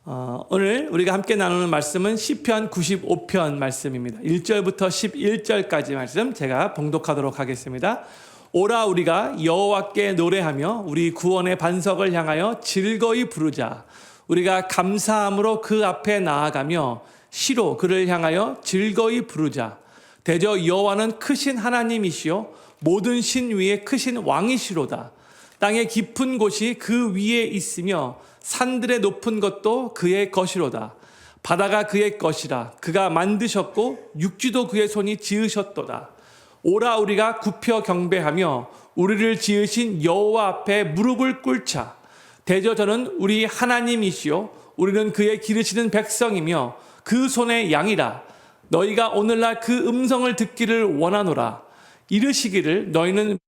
오늘 우리가 함께 나누는 말씀은 시편 95편 말씀입니다. 1절부터 11절까지 말씀 제가 봉독하도록 하겠습니다. 오라 우리가 여호와께 노래하며 우리 구원의 반석을 향하여 즐거이 부르자. 우리가 감사함으로 그 앞에 나아가며 시로 그를 향하여 즐거이 부르자. 대저 여호와는 크신 하나님이시요 모든 신 위에 크신 왕이시로다. 땅의 깊은 곳이 그 위에 있으며 산들의 높은 것도 그의 것이로다. 바다가 그의 것이라. 그가 만드셨고 육지도 그의 손이 지으셨도다. 오라 우리가 굽혀 경배하며 우리를 지으신 여호와 앞에 무릎을 꿇자. 대저 저는 우리 하나님이시요 우리는 그의 기르시는 백성이며 그 손의 양이라. 너희가 오늘날 그 음성을 듣기를 원하노라. 이르시기를 너희는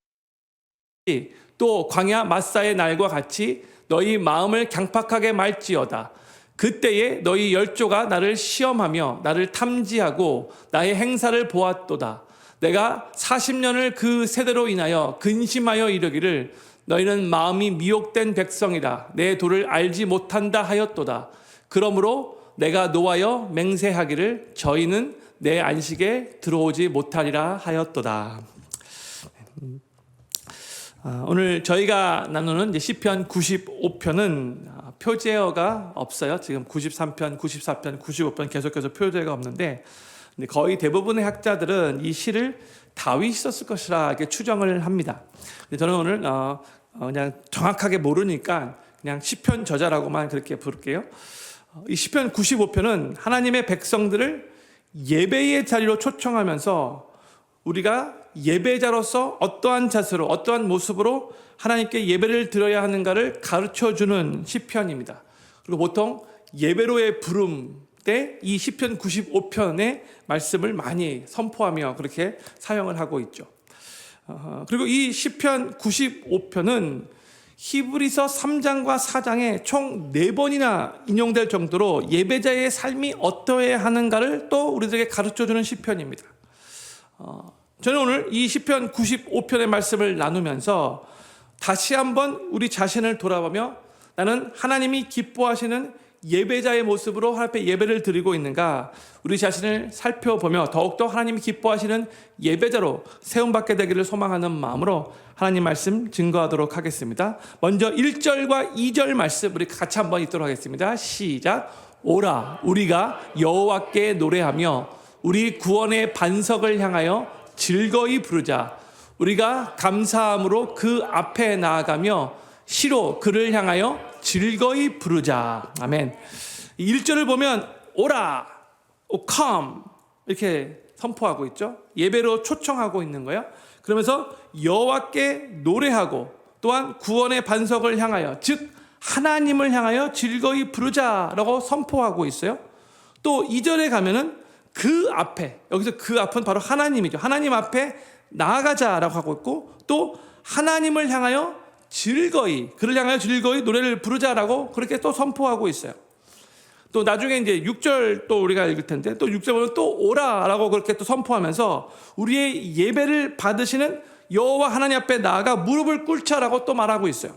또 광야 마사의 날과 같이 너희 마음을 강팍하게 말지어다. 그때에 너희 열조가 나를 시험하며 나를 탐지하고 나의 행사를 보았도다. 내가 40년을 그 세대로 인하여 근심하여 이르기를 너희는 마음이 미혹된 백성이라 내 도를 알지 못한다 하였도다. 그러므로 내가 노하여 맹세하기를 저희는 내 안식에 들어오지 못하리라 하였도다. 오늘 저희가 나누는 시편 95편은 표제어가 없어요. 지금 93편, 94편, 95편 계속해서 표제가 없는데 거의 대부분의 학자들은 이 시를 다윗이 썼을 것이라 이렇게 추정을 합니다. 저는 오늘 그냥 정확하게 모르니까 그냥 시편 저자라고만 그렇게 부를게요. 이 시편 95편은 하나님의 백성들을 예배의 자리로 초청하면서 우리가 예배자로서 어떠한 자세로 어떠한 모습으로 하나님께 예배를 드려야 하는가를 가르쳐주는 시편입니다. 그리고 보통 예배로의 부름 때 이 시편 95편의 말씀을 많이 선포하며 그렇게 사용을 하고 있죠. 그리고 이 시편 95편은 히브리서 3장과 4장에 총 4번이나 인용될 정도로 예배자의 삶이 어떠해야 하는가를 또 우리들에게 가르쳐주는 시편입니다. 저는 오늘 이 시편 95편의 말씀을 나누면서 다시 한번 우리 자신을 돌아보며 나는 하나님이 기뻐하시는 예배자의 모습으로 하나님 앞에 예배를 드리고 있는가, 우리 자신을 살펴보며 더욱더 하나님이 기뻐하시는 예배자로 세움받게 되기를 소망하는 마음으로 하나님 말씀 증거하도록 하겠습니다. 먼저 1절과 2절 말씀 우리 같이 한번 읽도록 하겠습니다. 시작. 오라 우리가 여호와께 노래하며 우리 구원의 반석을 향하여 즐거이 부르자. 우리가 감사함으로 그 앞에 나아가며 시로 그를 향하여 즐거이 부르자. 아멘. 1절을 보면 오라, come 이렇게 선포하고 있죠. 예배로 초청하고 있는 거예요. 그러면서 여호와께 노래하고 또한 구원의 반석을 향하여, 즉 하나님을 향하여 즐거이 부르자라고 선포하고 있어요. 또 2절에 가면은 그 앞에, 여기서 그 앞은 바로 하나님이죠. 하나님 앞에 나아가자라고 하고 있고, 또 하나님을 향하여 즐거이, 그를 향하여 즐거이 노래를 부르자라고 그렇게 또 선포하고 있어요. 또 나중에 이제 6절 또 우리가 읽을 텐데, 또 6절 보면 또 오라라고 그렇게 또 선포하면서 우리의 예배를 받으시는 여호와 하나님 앞에 나아가 무릎을 꿇자라고 또 말하고 있어요.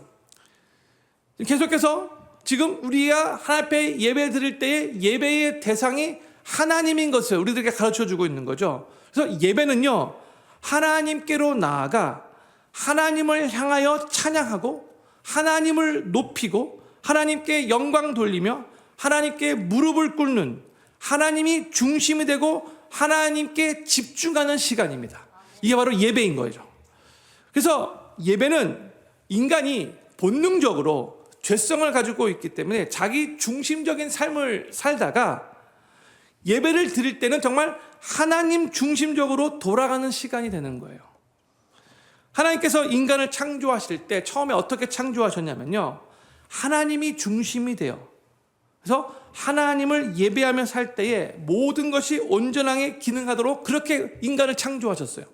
계속해서 지금 우리가 하나님 앞에 예배 드릴 때의 예배의 대상이 하나님인 것을 우리들에게 가르쳐주고 있는 거죠. 그래서 예배는요, 하나님께로 나아가 하나님을 향하여 찬양하고 하나님을 높이고 하나님께 영광 돌리며 하나님께 무릎을 꿇는, 하나님이 중심이 되고 하나님께 집중하는 시간입니다. 이게 바로 예배인 거죠. 그래서 예배는 인간이 본능적으로 죄성을 가지고 있기 때문에 자기 중심적인 삶을 살다가 예배를 드릴 때는 정말 하나님 중심적으로 돌아가는 시간이 되는 거예요. 하나님께서 인간을 창조하실 때 처음에 어떻게 창조하셨냐면요, 하나님이 중심이 돼요. 그래서 하나님을 예배하며 살 때에 모든 것이 온전하게 기능하도록 그렇게 인간을 창조하셨어요.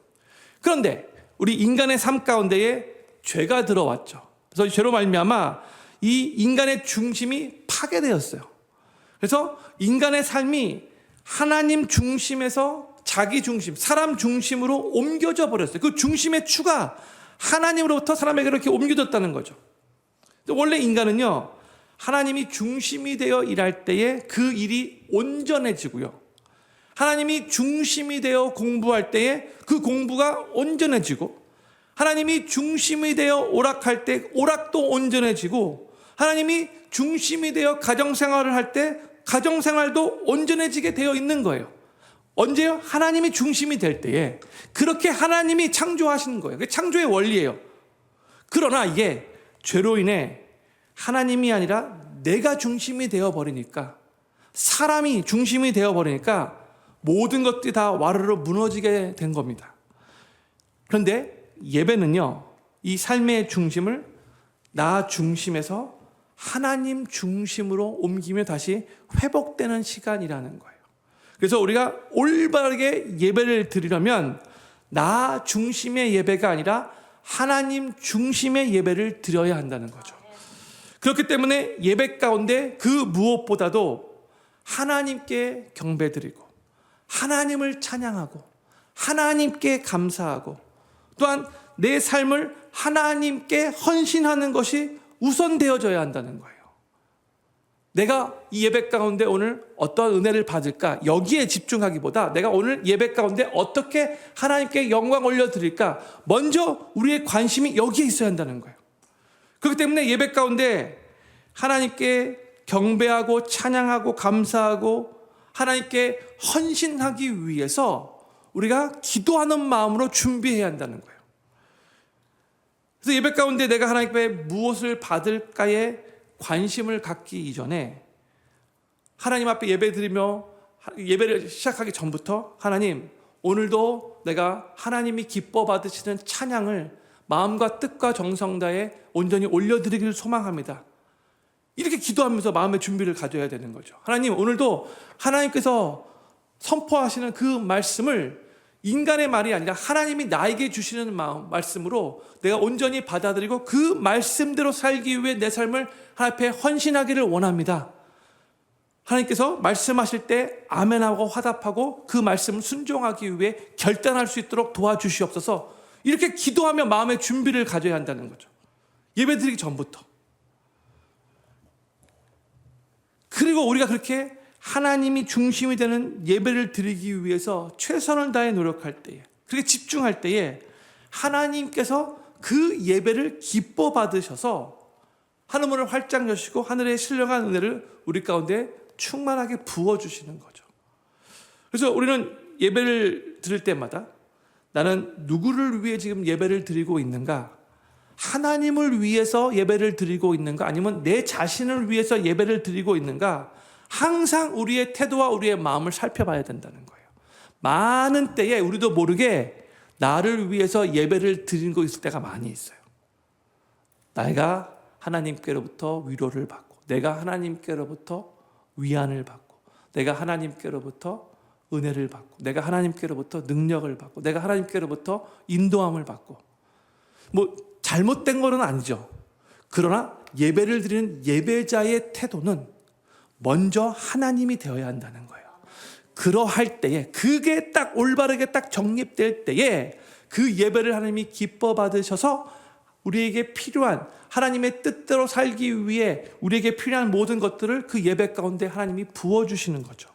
그런데 우리 인간의 삶 가운데에 죄가 들어왔죠. 그래서 죄로 말미암아 이 인간의 중심이 파괴되었어요. 그래서 인간의 삶이 하나님 중심에서 자기 중심, 사람 중심으로 옮겨져 버렸어요. 그 중심의 추가 하나님으로부터 사람에게 이렇게 옮겨졌다는 거죠. 원래 인간은요, 하나님이 중심이 되어 일할 때에 그 일이 온전해지고요. 하나님이 중심이 되어 공부할 때에 그 공부가 온전해지고, 하나님이 중심이 되어 오락할 때 오락도 온전해지고, 하나님이 중심이 되어 가정생활을 할 때 가정생활도 온전해지게 되어 있는 거예요. 언제요? 하나님이 중심이 될 때에. 그렇게 하나님이 창조하시는 거예요. 그게 창조의 원리예요. 그러나 이게 죄로 인해 하나님이 아니라 내가 중심이 되어버리니까, 사람이 중심이 되어버리니까 모든 것들이 다 와르르 무너지게 된 겁니다. 그런데 예배는요, 이 삶의 중심을 나 중심에서 하나님 중심으로 옮기며 다시 회복되는 시간이라는 거예요. 그래서 우리가 올바르게 예배를 드리려면 나 중심의 예배가 아니라 하나님 중심의 예배를 드려야 한다는 거죠. 그렇기 때문에 예배 가운데 그 무엇보다도 하나님께 경배드리고, 하나님을 찬양하고, 하나님께 감사하고, 또한 내 삶을 하나님께 헌신하는 것이 우선되어져야 한다는 거예요. 내가 이 예배 가운데 오늘 어떤 은혜를 받을까, 여기에 집중하기보다 내가 오늘 예배 가운데 어떻게 하나님께 영광 올려드릴까, 먼저 우리의 관심이 여기에 있어야 한다는 거예요. 그렇기 때문에 예배 가운데 하나님께 경배하고 찬양하고 감사하고 하나님께 헌신하기 위해서 우리가 기도하는 마음으로 준비해야 한다는 거예요. 그래서 예배 가운데 내가 하나님께 무엇을 받을까에 관심을 갖기 이전에 하나님 앞에 예배드리며 예배를 시작하기 전부터 하나님, 오늘도 내가 하나님이 기뻐 받으시는 찬양을 마음과 뜻과 정성 다해 온전히 올려드리기를 소망합니다. 이렇게 기도하면서 마음의 준비를 가져야 되는 거죠. 하나님, 오늘도 하나님께서 선포하시는 그 말씀을 인간의 말이 아니라 하나님이 나에게 주시는 말씀으로 내가 온전히 받아들이고 그 말씀대로 살기 위해 내 삶을 하나님 앞에 헌신하기를 원합니다. 하나님께서 말씀하실 때 아멘하고 화답하고 그 말씀을 순종하기 위해 결단할 수 있도록 도와주시옵소서. 이렇게 기도하며 마음의 준비를 가져야 한다는 거죠. 예배드리기 전부터. 그리고 우리가 그렇게 하나님이 중심이 되는 예배를 드리기 위해서 최선을 다해 노력할 때에, 그렇게 집중할 때에 하나님께서 그 예배를 기뻐 받으셔서 하늘문을 활짝 여시고 하늘의 신령한 은혜를 우리 가운데 충만하게 부어주시는 거죠. 그래서 우리는 예배를 드릴 때마다 나는 누구를 위해 지금 예배를 드리고 있는가? 하나님을 위해서 예배를 드리고 있는가? 아니면 내 자신을 위해서 예배를 드리고 있는가? 항상 우리의 태도와 우리의 마음을 살펴봐야 된다는 거예요. 많은 때에 우리도 모르게 나를 위해서 예배를 드리는 거 있을 때가 많이 있어요. 내가 하나님께로부터 위로를 받고, 내가 하나님께로부터 위안을 받고, 내가 하나님께로부터 은혜를 받고, 내가 하나님께로부터 능력을 받고, 내가 하나님께로부터 인도함을 받고, 뭐 잘못된 거는 아니죠. 그러나 예배를 드리는 예배자의 태도는 먼저 하나님이 되어야 한다는 거예요. 그러할 때에, 그게 딱 올바르게 딱 정립될 때에 그 예배를 하나님이 기뻐 받으셔서 우리에게 필요한 하나님의 뜻대로 살기 위해 우리에게 필요한 모든 것들을 그 예배 가운데 하나님이 부어주시는 거죠.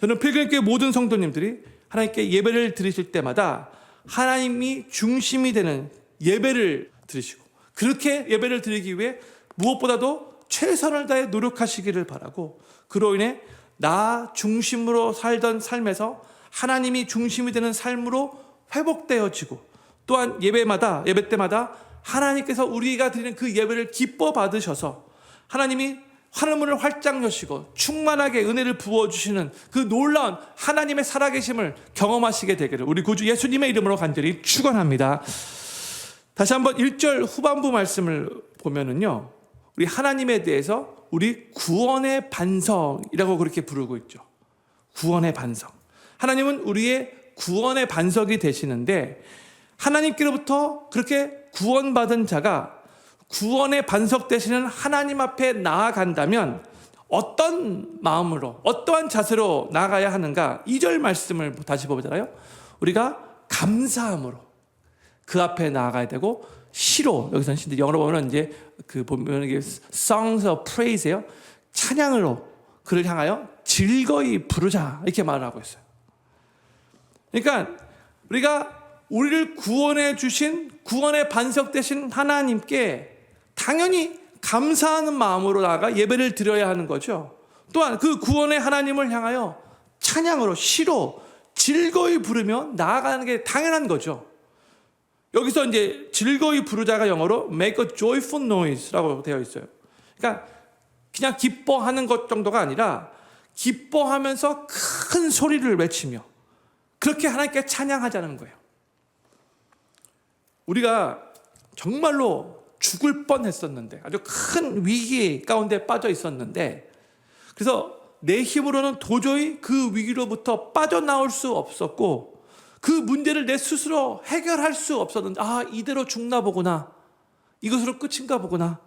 저는 필그림교회 모든 성도님들이 하나님께 예배를 드리실 때마다 하나님이 중심이 되는 예배를 드리시고, 그렇게 예배를 드리기 위해 무엇보다도 최선을 다해 노력하시기를 바라고, 그로 인해 나 중심으로 살던 삶에서 하나님이 중심이 되는 삶으로 회복되어지고, 또한 예배 때마다 하나님께서 우리가 드리는 그 예배를 기뻐 받으셔서 하나님이 하늘문을 활짝 여시고 충만하게 은혜를 부어주시는 그 놀라운 하나님의 살아계심을 경험하시게 되기를 우리 구주 예수님의 이름으로 간절히 축원합니다. 다시 한번 1절 후반부 말씀을 보면은요, 우리 하나님에 대해서 우리 구원의 반석이라고 그렇게 부르고 있죠. 구원의 반석. 하나님은 우리의 구원의 반석이 되시는데, 하나님께로부터 그렇게 구원받은 자가 구원의 반석 되시는 하나님 앞에 나아간다면 어떤 마음으로, 어떠한 자세로 나아가야 하는가? 2절 말씀을 다시 보잖아요. 우리가 감사함으로 그 앞에 나아가야 되고, 시로, 여기서는 신들 영어로 보면 이제 그 보면 이게 songs of praise예요. 찬양으로 그를 향하여 즐거이 부르자 이렇게 말을 하고 있어요. 그러니까 우리를 구원해 주신 구원의 반석 되신 하나님께 당연히 감사하는 마음으로 나아가 예배를 드려야 하는 거죠. 또한 그 구원의 하나님을 향하여 찬양으로 시로 즐거이 부르며 나아가는 게 당연한 거죠. 여기서 이제 즐거이 부르자가 영어로 make a joyful noise라고 되어 있어요. 그러니까 그냥 기뻐하는 것 정도가 아니라 기뻐하면서 큰 소리를 외치며 그렇게 하나님께 찬양하자는 거예요. 우리가 정말로 죽을 뻔했었는데 아주 큰 위기 가운데 빠져 있었는데 그래서 내 힘으로는 도저히 그 위기로부터 빠져나올 수 없었고 그 문제를 내 스스로 해결할 수 없었는데 이대로 죽나 보구나, 이것으로 끝인가 보구나.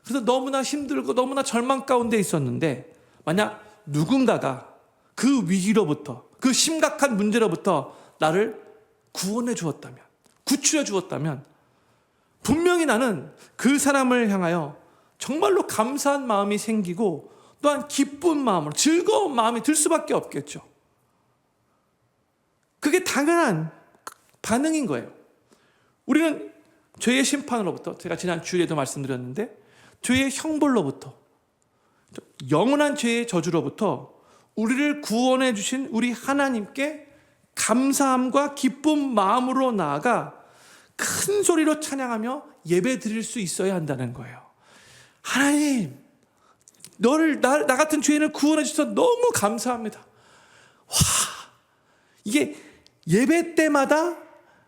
그래서 너무나 힘들고 너무나 절망 가운데 있었는데 만약 누군가가 그 위기로부터 그 심각한 문제로부터 나를 구원해 주었다면, 구출해 주었다면 분명히 나는 그 사람을 향하여 정말로 감사한 마음이 생기고 또한 기쁜 마음으로 즐거운 마음이 들 수밖에 없겠죠. 그게 당연한 반응인 거예요. 우리는 죄의 심판으로부터, 제가 지난 주일에도 말씀드렸는데 죄의 형벌로부터, 영원한 죄의 저주로부터 우리를 구원해 주신 우리 하나님께 감사함과 기쁜 마음으로 나아가 큰 소리로 찬양하며 예배 드릴 수 있어야 한다는 거예요. 하나님, 나 같은 죄인을 구원해 주셔서 너무 감사합니다. 이게 예배 때마다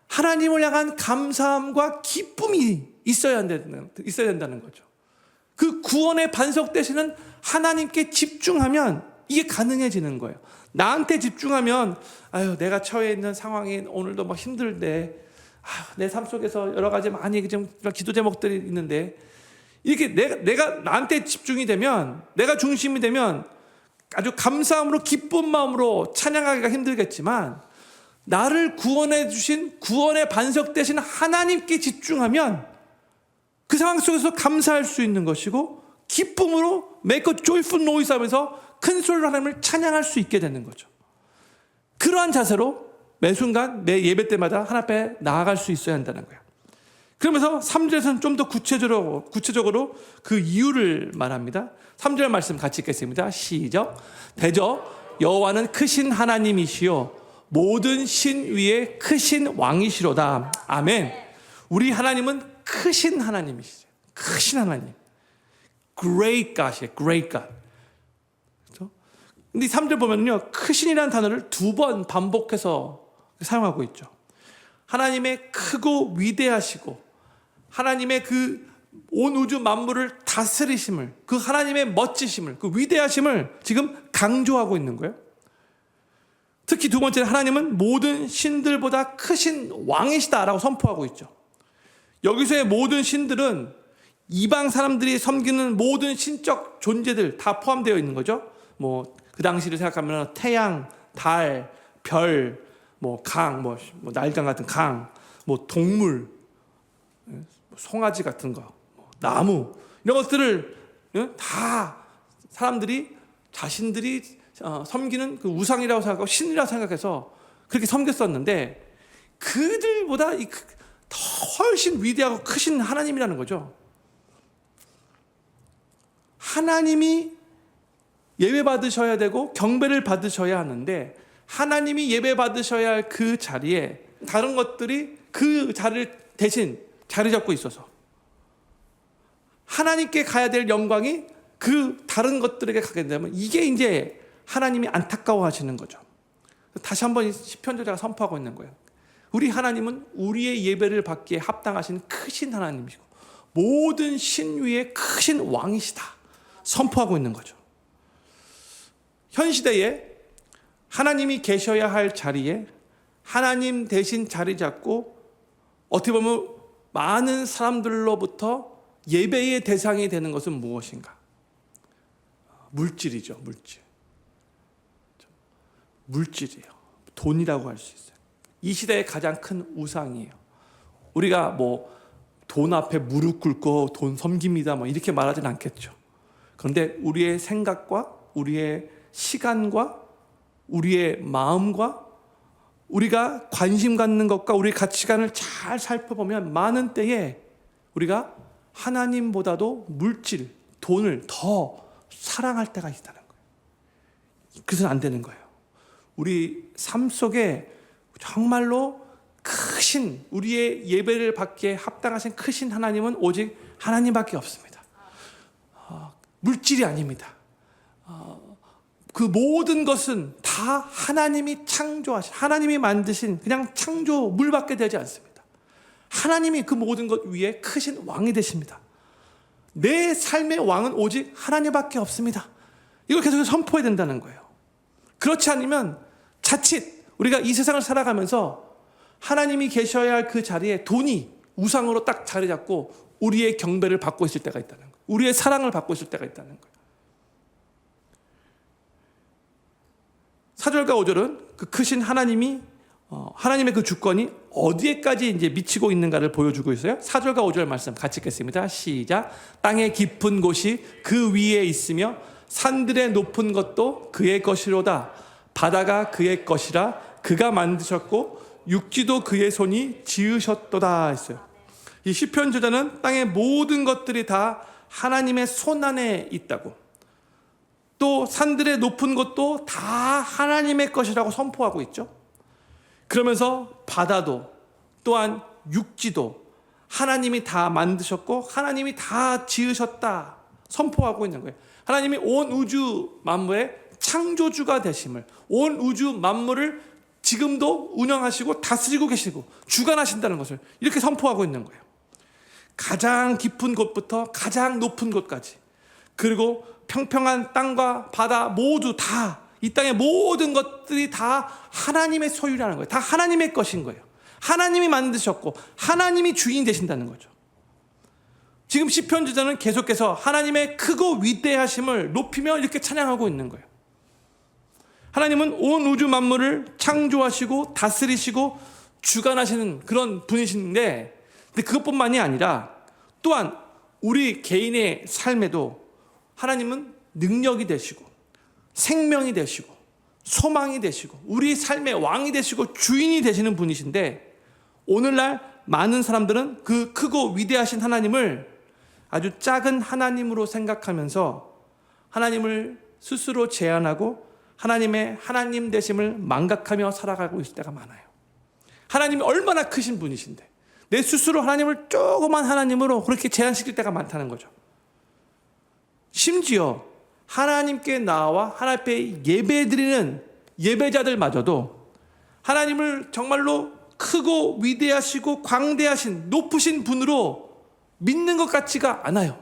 하나님을 향한 감사함과 기쁨이 있어야 된다는 거죠. 그 구원의 반석 되시는 하나님께 집중하면 이게 가능해지는 거예요. 나한테 집중하면 내가 처해 있는 상황이 오늘도 막 힘들대, 내 삶 속에서 여러 가지 많이 좀 기도 제목들이 있는데 이렇게 내가 나한테 집중이 되면, 내가 중심이 되면 아주 감사함으로 기쁜 마음으로 찬양하기가 힘들겠지만 나를 구원해 주신 구원의 반석 되신 하나님께 집중하면 그 상황 속에서 감사할 수 있는 것이고 기쁨으로 make a joyful noise 하면서 큰 소리로 하나님을 찬양할 수 있게 되는 거죠. 그러한 자세로 매 순간 매 예배 때마다 하나님 앞에 나아갈 수 있어야 한다는 거예요. 그러면서 3절에서는 좀 더 구체적으로 그 이유를 말합니다. 3절 말씀 같이 읽겠습니다. 시작. 대저 여호와는 크신 하나님이시요 모든 신 위에 크신 왕이시로다. 아멘. 우리 하나님은 크신 하나님이시죠. 크신 하나님. Great God이에요. Great God. 그렇죠? 근데 3절 보면요, 크신이라는 단어를 2번 반복해서 사용하고 있죠. 하나님의 크고 위대하시고 하나님의 그 온 우주 만물을 다스리심을, 그 하나님의 멋지심을, 그 위대하심을 지금 강조하고 있는 거예요. 특히 두 번째는 하나님은 모든 신들보다 크신 왕이시다라고 선포하고 있죠. 여기서의 모든 신들은 이방 사람들이 섬기는 모든 신적 존재들 다 포함되어 있는 거죠. 그 당시를 생각하면 태양, 달, 별, 강, 나일강 같은 강, 동물, 송아지 같은 거, 나무, 이런 것들을 다 사람들이 자신들이 섬기는 그 우상이라고 생각하고 신이라고 생각해서 그렇게 섬겼었는데 그들보다 더 훨씬 위대하고 크신 하나님이라는 거죠. 하나님이 예배 받으셔야 되고 경배를 받으셔야 하는데 하나님이 예배 받으셔야 할 그 자리에 다른 것들이 그 자리를 대신 자리 잡고 있어서 하나님께 가야 될 영광이 그 다른 것들에게 가게 되면 이게 이제 하나님이 안타까워 하시는 거죠. 다시 한번 시편저자가 선포하고 있는 거예요. 우리 하나님은 우리의 예배를 받기에 합당하신 크신 하나님이시고 모든 신 위에 크신 왕이시다 선포하고 있는 거죠. 현 시대에 하나님이 계셔야 할 자리에 하나님 대신 자리 잡고 어떻게 보면 많은 사람들로부터 예배의 대상이 되는 것은 무엇인가? 물질이죠. 물질이에요. 돈이라고 할 수 있어요. 이 시대의 가장 큰 우상이에요. 우리가 돈 앞에 무릎 꿇고 돈 섬깁니다 뭐 이렇게 말하지는 않겠죠. 그런데 우리의 생각과 우리의 시간과 우리의 마음과 우리가 관심 갖는 것과 우리의 가치관을 잘 살펴보면 많은 때에 우리가 하나님보다도 물질, 돈을 더 사랑할 때가 있다는 거예요. 그래서는 안 되는 거예요. 우리 삶 속에 정말로 크신 우리의 예배를 받기에 합당하신 크신 하나님은 오직 하나님밖에 없습니다. 물질이 아닙니다. 그 모든 것은 다 하나님이 창조하신, 하나님이 만드신 그냥 창조물밖에 되지 않습니다. 하나님이 그 모든 것 위에 크신 왕이 되십니다. 내 삶의 왕은 오직 하나님밖에 없습니다. 이걸 계속해서 선포해야 된다는 거예요. 그렇지 않으면 자칫 우리가 이 세상을 살아가면서 하나님이 계셔야 할 그 자리에 돈이 우상으로 딱 자리 잡고 우리의 경배를 받고 있을 때가 있다는 거예요. 우리의 사랑을 받고 있을 때가 있다는 거예요. 4절과 5절은 그 크신 하나님이 하나님의 그 주권이 어디에까지 이제 미치고 있는가를 보여주고 있어요. 4절과 5절 말씀 같이 읽겠습니다. 시작. 땅의 깊은 곳이 그 위에 있으며 산들의 높은 것도 그의 것이로다. 바다가 그의 것이라 그가 만드셨고 육지도 그의 손이 지으셨도다 했어요. 이 시편 저자는 땅의 모든 것들이 다 하나님의 손 안에 있다고, 또 산들의 높은 것도 다 하나님의 것이라고 선포하고 있죠. 그러면서 바다도 또한 육지도 하나님이 다 만드셨고 하나님이 다 지으셨다 선포하고 있는 거예요. 하나님이 온 우주 만물의 창조주가 되심을, 온 우주 만물을 지금도 운영하시고 다스리고 계시고 주관하신다는 것을 이렇게 선포하고 있는 거예요. 가장 깊은 곳부터 가장 높은 곳까지, 그리고 평평한 땅과 바다 모두 다, 이 땅의 모든 것들이 다 하나님의 소유라는 거예요. 다 하나님의 것인 거예요. 하나님이 만드셨고 하나님이 주인 되신다는 거죠. 지금 시편 저자는 계속해서 하나님의 크고 위대하심을 높이며 이렇게 찬양하고 있는 거예요. 하나님은 온 우주 만물을 창조하시고 다스리시고 주관하시는 그런 분이신데, 근데 그것뿐만이 아니라 또한 우리 개인의 삶에도 하나님은 능력이 되시고 생명이 되시고 소망이 되시고 우리 삶의 왕이 되시고 주인이 되시는 분이신데, 오늘날 많은 사람들은 그 크고 위대하신 하나님을 아주 작은 하나님으로 생각하면서 하나님을 스스로 제한하고 하나님의 하나님 되심을 망각하며 살아가고 있을 때가 많아요. 하나님이 얼마나 크신 분이신데 내 스스로 하나님을 조그만 하나님으로 그렇게 제한시킬 때가 많다는 거죠. 심지어 하나님께 나와 하나님 앞에 예배드리는 예배자들마저도 하나님을 정말로 크고 위대하시고 광대하신 높으신 분으로 믿는 것 같지가 않아요.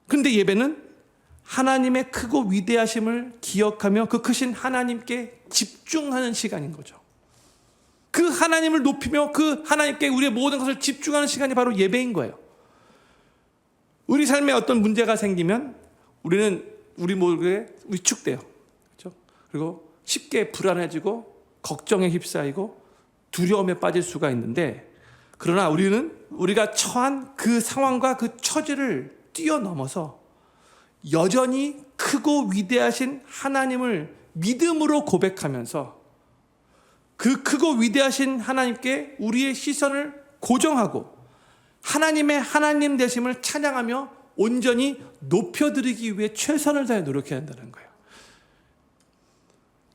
그런데 예배는 하나님의 크고 위대하심을 기억하며 그 크신 하나님께 집중하는 시간인 거죠. 그 하나님을 높이며 그 하나님께 우리의 모든 것을 집중하는 시간이 바로 예배인 거예요. 우리 삶에 어떤 문제가 생기면 우리 모두에 위축돼요. 그렇죠? 그리고 쉽게 불안해지고 걱정에 휩싸이고 두려움에 빠질 수가 있는데, 그러나 우리는 우리가 처한 그 상황과 그 처지를 뛰어넘어서 여전히 크고 위대하신 하나님을 믿음으로 고백하면서 그 크고 위대하신 하나님께 우리의 시선을 고정하고 하나님의 하나님 되심을 찬양하며 온전히 높여드리기 위해 최선을 다해 노력해야 한다는 거예요.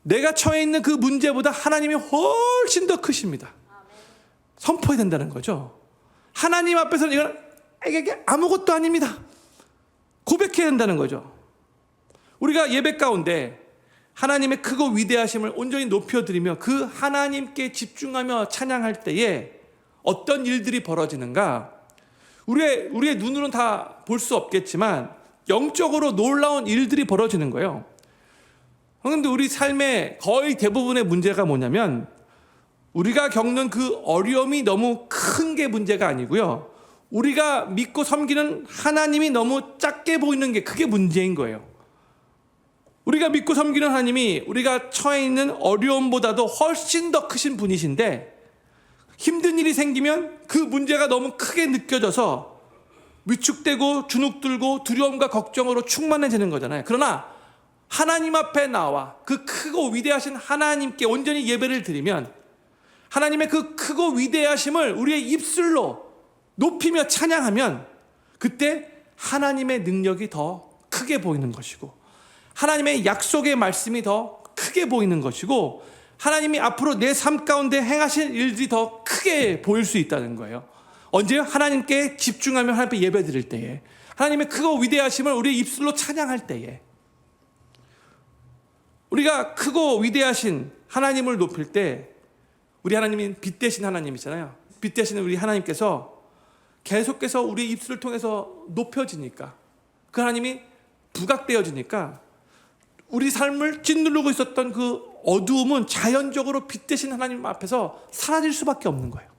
내가 처해 있는 그 문제보다 하나님이 훨씬 더 크십니다. 선포해야 된다는 거죠. 하나님 앞에서는 이게 아무것도 아닙니다. 고백해야 된다는 거죠. 우리가 예배 가운데 하나님의 크고 위대하심을 온전히 높여드리며 그 하나님께 집중하며 찬양할 때에 어떤 일들이 벌어지는가? 우리의 눈으로는 다 볼 수 없겠지만 영적으로 놀라운 일들이 벌어지는 거예요. 그런데 우리 삶의 거의 대부분의 문제가 뭐냐면, 우리가 겪는 그 어려움이 너무 큰 게 문제가 아니고요, 우리가 믿고 섬기는 하나님이 너무 작게 보이는 게 그게 문제인 거예요. 우리가 믿고 섬기는 하나님이 우리가 처해 있는 어려움보다도 훨씬 더 크신 분이신데 힘든 일이 생기면 그 문제가 너무 크게 느껴져서 위축되고 주눅들고 두려움과 걱정으로 충만해지는 거잖아요. 그러나 하나님 앞에 나와 그 크고 위대하신 하나님께 온전히 예배를 드리면 하나님의 그 크고 위대하심을 우리의 입술로 높이며 찬양하면 그때 하나님의 능력이 더 크게 보이는 것이고 하나님의 약속의 말씀이 더 크게 보이는 것이고 하나님이 앞으로 내 삶 가운데 행하실 일들이 더 크게 보일 수 있다는 거예요. 언제요? 하나님께 집중하며 하나님께 예배 드릴 때에 하나님의 크고 위대하심을 우리의 입술로 찬양할 때에 우리가 크고 위대하신 하나님을 높일 때 우리 하나님은 빛 대신 하나님이잖아요. 빛 대신 우리 하나님께서 계속해서 우리 입술을 통해서 높여지니까 그 하나님이 부각되어지니까 우리 삶을 짓누르고 있었던 그 어두움은 자연적으로 빛 대신 하나님 앞에서 사라질 수밖에 없는 거예요.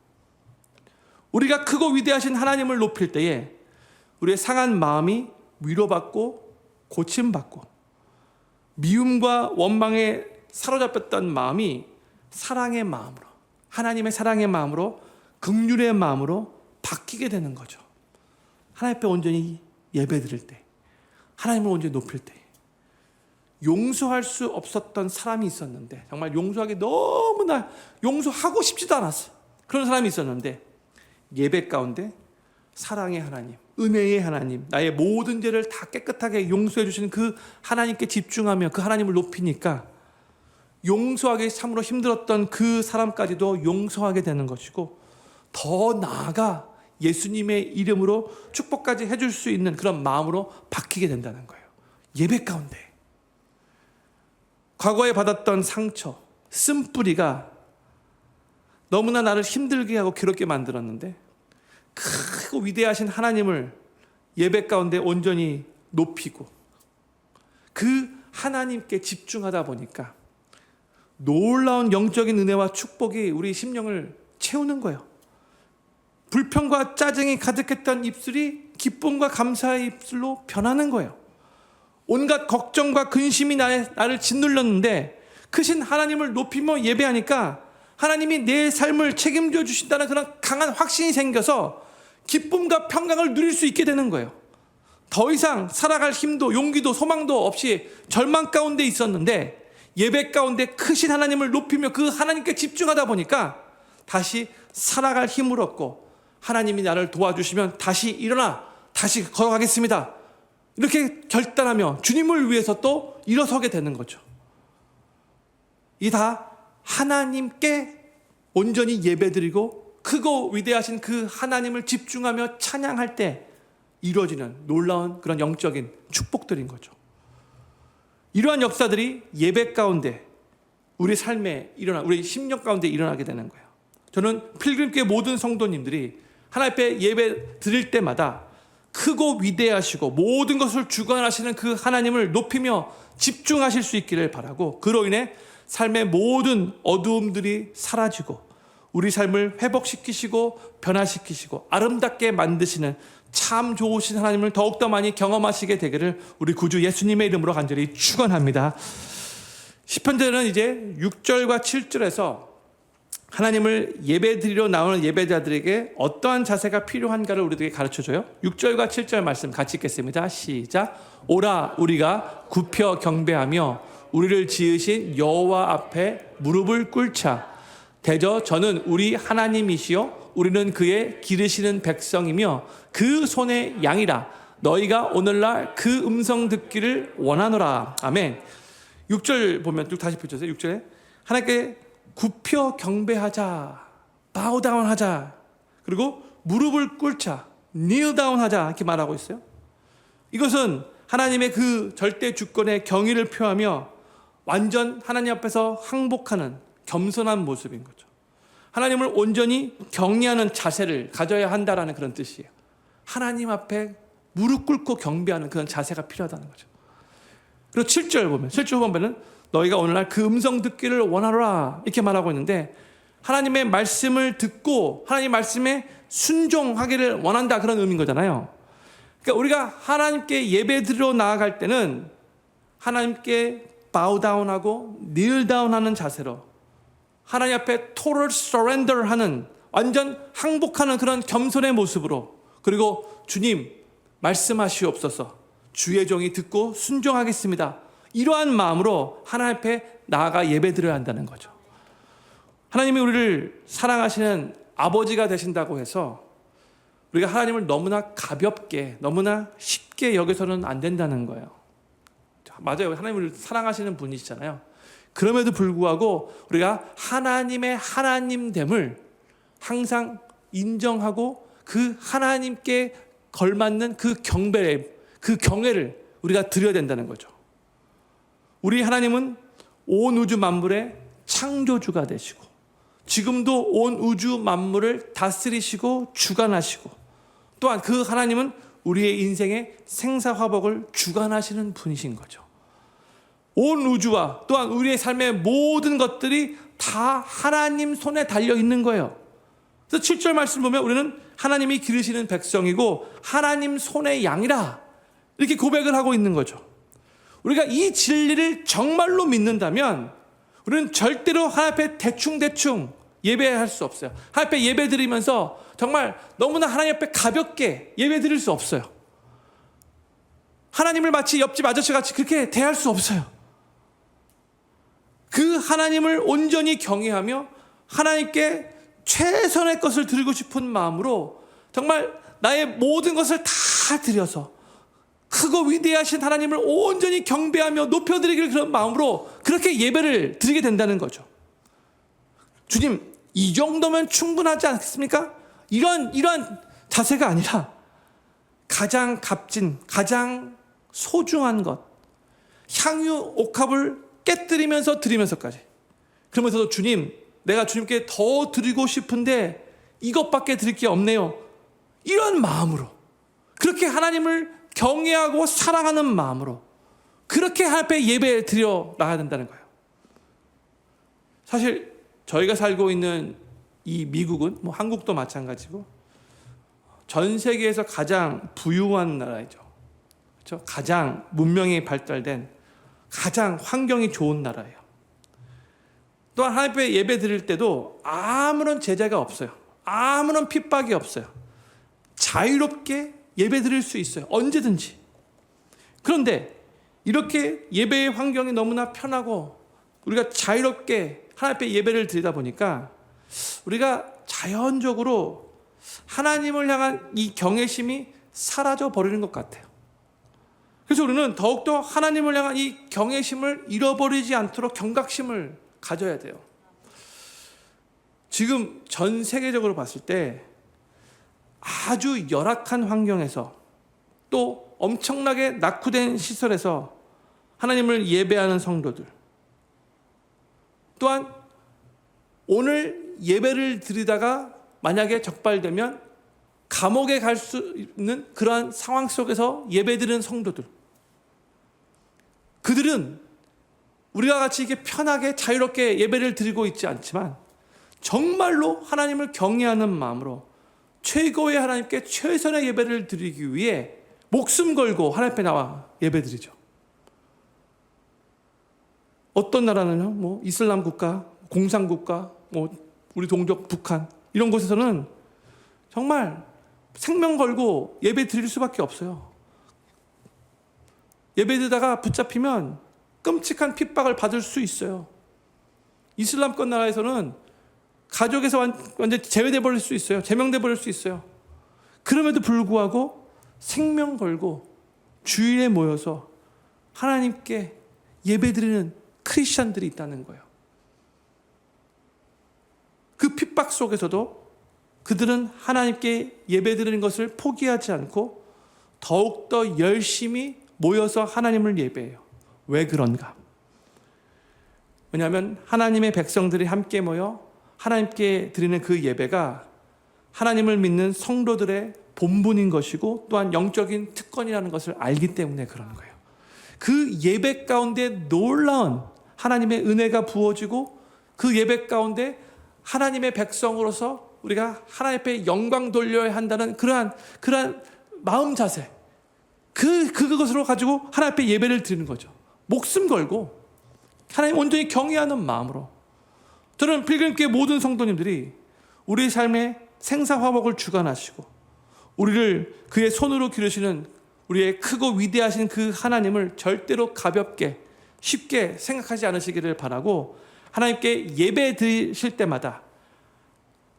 우리가 크고 위대하신 하나님을 높일 때에 우리의 상한 마음이 위로받고 고침받고 미움과 원망에 사로잡혔던 마음이 사랑의 마음으로 하나님의 사랑의 마음으로 긍휼의 마음으로 바뀌게 되는 거죠. 하나님 앞에 온전히 예배 드릴 때 하나님을 온전히 높일 때 용서할 수 없었던 사람이 있었는데 정말 용서하기 너무나 용서하고 싶지도 않았어. 그런 사람이 있었는데 예배 가운데 사랑의 하나님, 은혜의 하나님, 나의 모든 죄를 다 깨끗하게 용서해 주시는 그 하나님께 집중하며 그 하나님을 높이니까 용서하기 참으로 힘들었던 그 사람까지도 용서하게 되는 것이고 더 나아가 예수님의 이름으로 축복까지 해줄 수 있는 그런 마음으로 바뀌게 된다는 거예요. 예배 가운데 과거에 받았던 상처, 쓴뿌리가 너무나 나를 힘들게 하고 괴롭게 만들었는데 크고 위대하신 하나님을 예배 가운데 온전히 높이고 그 하나님께 집중하다 보니까 놀라운 영적인 은혜와 축복이 우리 심령을 채우는 거예요. 불평과 짜증이 가득했던 입술이 기쁨과 감사의 입술로 변하는 거예요. 온갖 걱정과 근심이 나를 짓눌렀는데 크신 하나님을 높이며 예배하니까 하나님이 내 삶을 책임져 주신다는 그런 강한 확신이 생겨서 기쁨과 평강을 누릴 수 있게 되는 거예요. 더 이상 살아갈 힘도 용기도 소망도 없이 절망 가운데 있었는데 예배 가운데 크신 하나님을 높이며 그 하나님께 집중하다 보니까 다시 살아갈 힘을 얻고 하나님이 나를 도와주시면 다시 일어나 다시 걸어가겠습니다. 이렇게 결단하며 주님을 위해서 또 일어서게 되는 거죠. 이 다 하나님께 온전히 예배드리고 크고 위대하신 그 하나님을 집중하며 찬양할 때 이루어지는 놀라운 그런 영적인 축복들인 거죠. 이러한 역사들이 예배 가운데 우리 삶에 우리 심령 가운데 일어나게 되는 거예요. 저는 필그림교회 모든 성도님들이 하나님 앞에 예배 드릴 때마다 크고 위대하시고 모든 것을 주관하시는 그 하나님을 높이며 집중하실 수 있기를 바라고 그로 인해 삶의 모든 어두움들이 사라지고 우리 삶을 회복시키시고 변화시키시고 아름답게 만드시는 참 좋으신 하나님을 더욱더 많이 경험하시게 되기를 우리 구주 예수님의 이름으로 간절히 축원합니다. 시편대는 이제 6절과 7절에서 하나님을 예배드리러 나오는 예배자들에게 어떠한 자세가 필요한가를 우리에게 가르쳐줘요. 6절과 7절 말씀 같이 읽겠습니다. 시작. 오라 우리가 굽혀 경배하며 우리를 지으신 여호와 앞에 무릎을 꿇자. 대저 저는 우리 하나님이시요 우리는 그의 기르시는 백성이며 그 손의 양이라. 너희가 오늘날 그 음성 듣기를 원하노라. 아멘. 6절 보면 쭉 다시 펼쳐주세요. 6절에 하나님께 굽혀 경배하자, bow down 하자, 그리고 무릎을 꿇자, kneel down 하자 이렇게 말하고 있어요. 이것은 하나님의 그 절대 주권의 경의를 표하며 완전 하나님 앞에서 항복하는 겸손한 모습인 거죠. 하나님을 온전히 경외하는 자세를 가져야 한다라는 그런 뜻이에요. 하나님 앞에 무릎 꿇고 경배하는 그런 자세가 필요하다는 거죠. 그리고 7절 보면 7절 보면은 너희가 오늘날 그 음성 듣기를 원하노라 이렇게 말하고 있는데 하나님의 말씀을 듣고 하나님의 말씀에 순종하기를 원한다 그런 의미인 거잖아요. 그러니까 우리가 하나님께 예배드리러 나아갈 때는 하나님께 bow down하고 kneel down하는 자세로 하나님 앞에 total surrender 하는 완전 항복하는 그런 겸손의 모습으로, 그리고 주님 말씀하시옵소서, 주의 종이 듣고 순종하겠습니다, 이러한 마음으로 하나님 앞에 나아가 예배드려야 한다는 거죠. 하나님이 우리를 사랑하시는 아버지가 되신다고 해서 우리가 하나님을 너무나 가볍게, 너무나 쉽게 여기서는 안 된다는 거예요. 맞아요. 하나님을 사랑하시는 분이시잖아요. 그럼에도 불구하고 우리가 하나님의 하나님됨을 항상 인정하고 그 하나님께 걸맞는 그 경외를 우리가 드려야 된다는 거죠. 우리 하나님은 온 우주 만물의 창조주가 되시고, 지금도 온 우주 만물을 다스리시고 주관하시고, 또한 그 하나님은 우리의 인생의 생사화복을 주관하시는 분이신 거죠. 온 우주와 또한 우리의 삶의 모든 것들이 다 하나님 손에 달려 있는 거예요. 그래서 7절 말씀 보면 우리는 하나님이 기르시는 백성이고 하나님 손의 양이라, 이렇게 고백을 하고 있는 거죠. 우리가 이 진리를 정말로 믿는다면 우리는 절대로 하나님 앞에 대충 예배할 수 없어요. 하나님 앞에 예배 드리면서 정말 너무나 하나님 앞에 가볍게 예배 드릴 수 없어요. 하나님을 마치 옆집 아저씨 같이 그렇게 대할 수 없어요. 그 하나님을 온전히 경외하며 하나님께 최선의 것을 드리고 싶은 마음으로 정말 나의 모든 것을 다 드려서 크고 위대하신 하나님을 온전히 경배하며 높여드리길, 그런 마음으로 그렇게 예배를 드리게 된다는 거죠. 주님, 이 정도면 충분하지 않습니까? 이런 자세가 아니라 가장 값진, 가장 소중한 것, 향유 옥합을 깨뜨리면서 드리면서까지, 그러면서도 주님, 내가 주님께 더 드리고 싶은데 이것밖에 드릴 게 없네요, 이런 마음으로, 그렇게 하나님을 경외하고 사랑하는 마음으로 그렇게 하나님 앞에 예배 드려 나가야 된다는 거예요. 사실 저희가 살고 있는 이 미국은, 한국도 마찬가지고, 전 세계에서 가장 부유한 나라이죠. 그렇죠? 가장 문명이 발달된, 가장 환경이 좋은 나라예요. 또한 하나님 앞에 예배 드릴 때도 아무런 제재가 없어요. 아무런 핍박이 없어요. 자유롭게 예배 드릴 수 있어요. 언제든지. 그런데 이렇게 예배의 환경이 너무나 편하고 우리가 자유롭게 하나님 앞에 예배를 드리다 보니까 우리가 자연적으로 하나님을 향한 이 경외심이 사라져 버리는 것 같아요. 그래서 우리는 더욱더 하나님을 향한 이 경외심을 잃어버리지 않도록 경각심을 가져야 돼요. 지금 전 세계적으로 봤을 때 아주 열악한 환경에서, 또 엄청나게 낙후된 시설에서 하나님을 예배하는 성도들, 또한 오늘 예배를 드리다가 만약에 적발되면 감옥에 갈 수 있는 그러한 상황 속에서 예배드리는 성도들, 그들은 우리가 같이 이렇게 편하게 자유롭게 예배를 드리고 있지 않지만 정말로 하나님을 경외하는 마음으로 최고의 하나님께 최선의 예배를 드리기 위해 목숨 걸고 하나님 앞에 나와 예배드리죠. 어떤 나라는요, 이슬람 국가, 공산국가, 우리 동족 북한, 이런 곳에서는 정말 생명 걸고 예배 드릴 수밖에 없어요. 예배 드리다가 붙잡히면 끔찍한 핍박을 받을 수 있어요. 이슬람권 나라에서는 가족에서 완전 제외돼 버릴 수 있어요. 제명돼 버릴 수 있어요. 그럼에도 불구하고 생명 걸고 주일에 모여서 하나님께 예배드리는 크리스천들이 있다는 거예요. 그 핍박 속에서도 그들은 하나님께 예배드리는 것을 포기하지 않고 더욱더 열심히 모여서 하나님을 예배해요. 왜 그런가? 왜냐하면 하나님의 백성들이 함께 모여 하나님께 드리는 그 예배가 하나님을 믿는 성도들의 본분인 것이고 또한 영적인 특권이라는 것을 알기 때문에 그런 거예요. 그 예배 가운데 놀라운 하나님의 은혜가 부어지고 그 예배 가운데 하나님의 백성으로서 우리가 하나님 앞에 영광 돌려야 한다는 그러한 마음 자세, 그것으로 가지고 하나님 앞에 예배를 드리는 거죠. 목숨 걸고 하나님 온전히 경외하는 마음으로. 저는 필그림교회 모든 성도님들이 우리 삶의 생사화복을 주관하시고 우리를 그의 손으로 기르시는 우리의 크고 위대하신 그 하나님을 절대로 가볍게 쉽게 생각하지 않으시기를 바라고, 하나님께 예배 드리실 때마다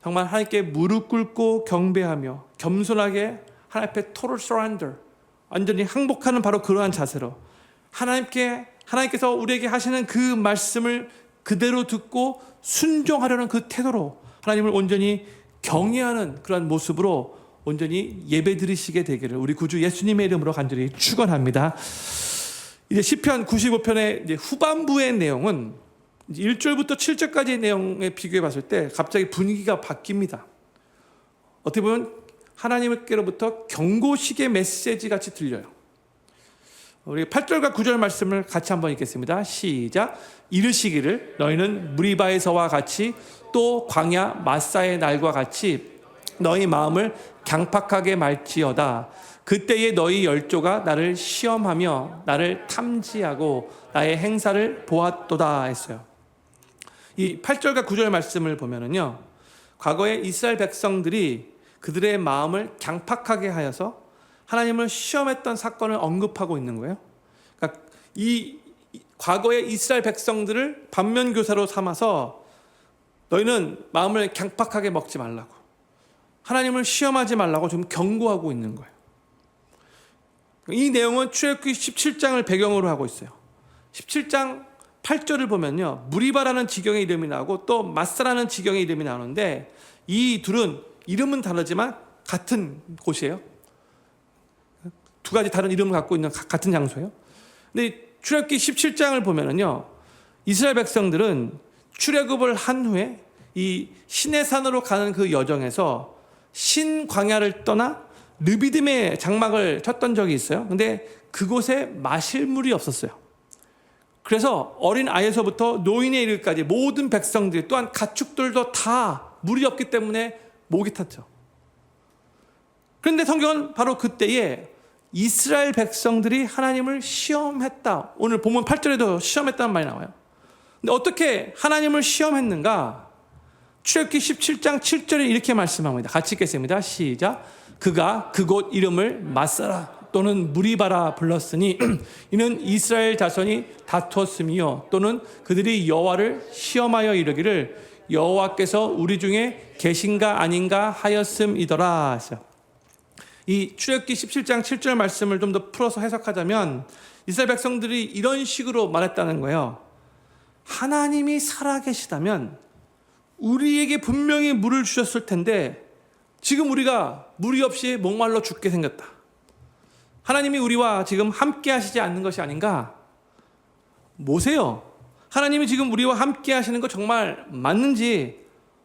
정말 하나님께 무릎 꿇고 경배하며 겸손하게 하나님 앞에 total surrender, 완전히 항복하는 바로 그러한 자세로 하나님께서 우리에게 하시는 그 말씀을 그대로 듣고 순종하려는 그 태도로 하나님을 온전히 경외하는 그런 모습으로 온전히 예배 드리시게 되기를 우리 구주 예수님의 이름으로 간절히 축원합니다. 이제 시편 95편의 이제 후반부의 내용은 1절부터 7절까지의 내용에 비교해 봤을 때 갑자기 분위기가 바뀝니다. 어떻게 보면 하나님께로부터 경고식의 메시지 같이 들려요. 우리 8절과 9절 말씀을 같이 한번 읽겠습니다. 시작. 이르시기를 너희는 무리바에서와 같이 또 광야 마사의 날과 같이 너희 마음을 강팍하게 말지어다. 그때에 너희 열조가 나를 시험하며 나를 탐지하고 나의 행사를 보았도다 했어요. 이 8절과 9절 말씀을 보면은요, 과거에 이스라엘 백성들이 그들의 마음을 강팍하게 하여서 하나님을 시험했던 사건을 언급하고 있는 거예요. 그러니까 이 과거의 이스라엘 백성들을 반면교사로 삼아서 너희는 마음을 강팍하게 먹지 말라고, 하나님을 시험하지 말라고 좀 경고하고 있는 거예요. 이 내용은 출애굽기 17장을 배경으로 하고 있어요. 17장 8절을 보면요, 무리바라는 지경의 이름이 나오고 또 마사라는 지경의 이름이 나오는데 이 둘은 이름은 다르지만 같은 곳이에요. 두 가지 다른 이름을 갖고 있는 같은 장소예요. 근데 출애굽기 17장을 보면은요, 이스라엘 백성들은 출애굽을 한 후에 이 시내산으로 가는 그 여정에서 신광야를 떠나 르비딤의 장막을 쳤던 적이 있어요. 근데 그곳에 마실 물이 없었어요. 그래서 어린 아이에서부터 노인에 이르기까지 모든 백성들 또한 가축들도 다 물이 없기 때문에 목이 탔죠. 그런데 성경은 바로 그때에 이스라엘 백성들이 하나님을 시험했다. 오늘 본문 8절에도 시험했다는 말이 나와요. 근데 어떻게 하나님을 시험했는가? 출애굽기 17장 7절에 이렇게 말씀합니다. 같이 읽겠습니다. 시작. 그가 그곳 이름을 마사라 또는 무리바라 불렀으니 이는 이스라엘 자손이 다투었으며 또는 그들이 여호와를 시험하여 이르기를 여호와께서 우리 중에 계신가 아닌가 하였음이더라. 이 출애굽기 17장 7절 말씀을 좀 더 풀어서 해석하자면 이스라엘 백성들이 이런 식으로 말했다는 거예요. 하나님이 살아계시다면 우리에게 분명히 물을 주셨을 텐데 지금 우리가 물이 없이 목말라 죽게 생겼다. 하나님이 우리와 지금 함께 하시지 않는 것이 아닌가? 뭐세요? 하나님이 지금 우리와 함께 하시는 거 정말 맞는지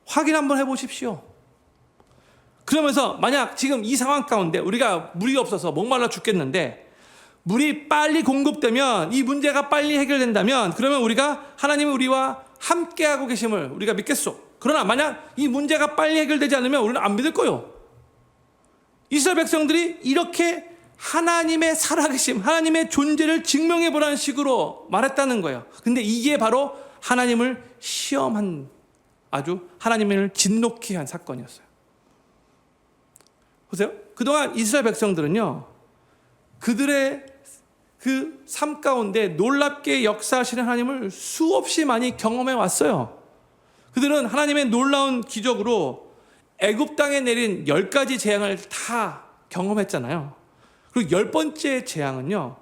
확인 한번 해보십시오. 그러면서 만약 지금 이 상황 가운데 우리가 물이 없어서 목말라 죽겠는데 물이 빨리 공급되면, 이 문제가 빨리 해결된다면 그러면 우리가 하나님이 우리와 함께하고 계심을 우리가 믿겠소. 그러나 만약 이 문제가 빨리 해결되지 않으면 우리는 안 믿을 거예요. 이스라엘 백성들이 이렇게 하나님의 살아계심, 하나님의 존재를 증명해보라는 식으로 말했다는 거예요. 근데 이게 바로 하나님을 시험한, 아주 하나님을 진노케 한 사건이었어요. 보세요. 그동안 이스라엘 백성들은요, 그들의 그 삶 가운데 놀랍게 역사하시는 하나님을 수없이 많이 경험해 왔어요. 그들은 하나님의 놀라운 기적으로 애굽 땅에 내린 10가지 재앙을 다 경험했잖아요. 그리고 10번째 재앙은요,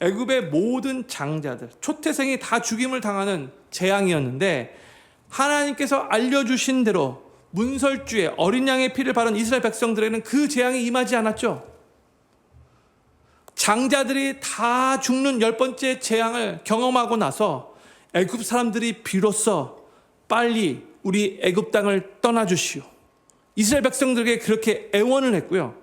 애굽의 모든 장자들, 초태생이 다 죽임을 당하는 재앙이었는데 하나님께서 알려주신 대로 문설주에 어린 양의 피를 바른 이스라엘 백성들에게는 그 재앙이 임하지 않았죠. 장자들이 다 죽는 10번째 재앙을 경험하고 나서 애굽 사람들이 비로소 빨리 우리 애굽 땅을 떠나주시오, 이스라엘 백성들에게 그렇게 애원을 했고요.